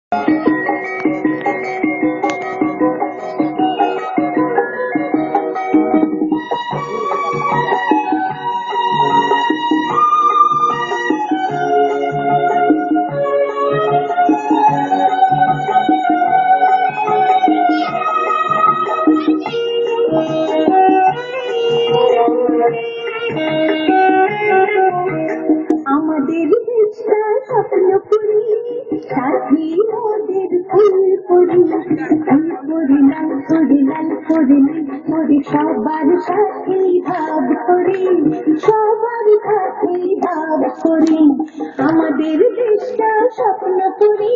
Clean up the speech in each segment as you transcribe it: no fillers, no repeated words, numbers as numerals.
আমাদের দেশটা স্বপ্নপুরী, সাথী মোদের ফুলপুরি, ফুলপুরি লাল করি লাল করি নীল করি, সবার সাথে ভাব করি, সবার সাথে ভাব করি। আমাদের দেশটা স্বপ্নপুরী,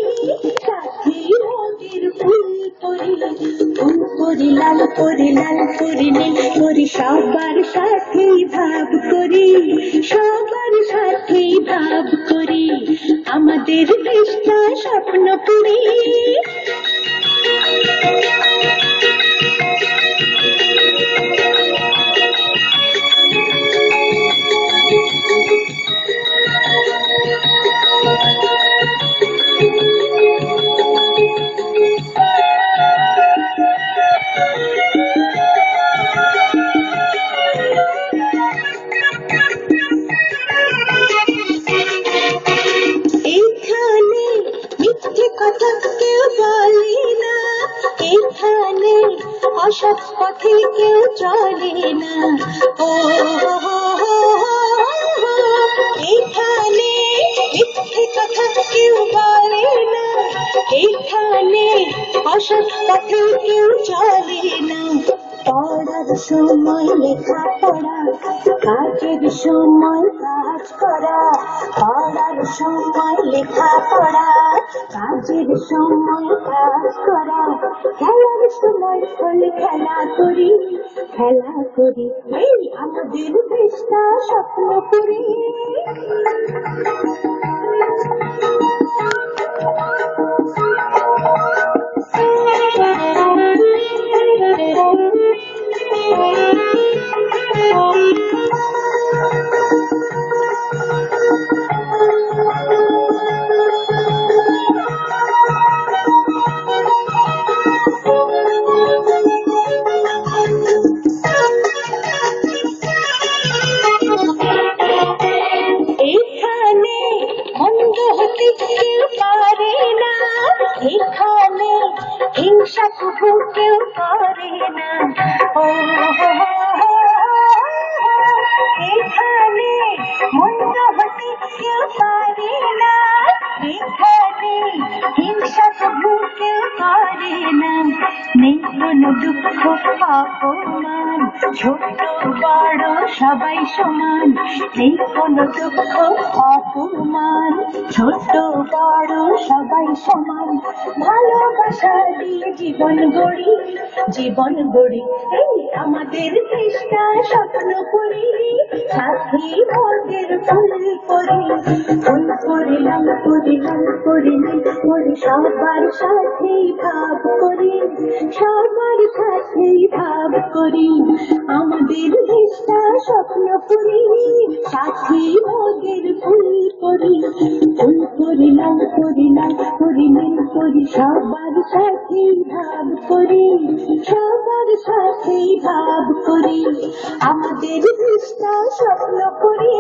সাথী মোদের ফুলপুরি, ফুলপুরি লাল করি নীল করি, সবার সাথে ভাব করি, সবার সাথে ভাব করি। আমাদের দেশটা স্বপ্নপুরী। এইখানে মিথ্যে কথা কেউ বলে না, এইখানে অসৎ পথে কেউ চলে না। ও এইখানে মিথ্যে কথা কেউ বলে না, এইখানে অসৎ পথে কেউ চলে না। পড়ার সময় লেখা পড়া, কাজের সময় কাজ করা, পড়ার সময় লেখা পড়া, কাজের সময় কাজ করা, খেলার সময় হলে খেলা করি, খেলা করি। এই আমাদের দেশটা স্বপ্নপুরী। এইখানে মন্দ হতে কেউ পারে না, এইখানে হিংসা শুধু কেউ করে না। ও এইখানে মন্দ হতে কেউ পারে না, এইখানে হিংসা শুধু কেউ করে না। নেই কোনো দুঃখ অপমান, ছোট বড় সবাই সমান, নেই কোনো দুঃখ অপমান, ছোট বড় সবাই সমান। ভালোবাসা দিয়ে জীবন গড়ি, জীবন গড়ি। এই আমাদের দেশটা স্বপ্নপুরী, সাথী মোদের ফুলপুরি, ফুলপুরি লাল করি নীল করি, সবার সাথে ভাব করি, সবার সাথে ভাব করি। আমাদের দেশটা স্বপ্নপুরী, সাথী মোদের ফুলপুরি, ফুলপুরি লাল করি নীল করি, সবার সাথে ভাব করি, সবার সাথে ভাব করি। আমাদের দেশটা স্বপ্নপুরী।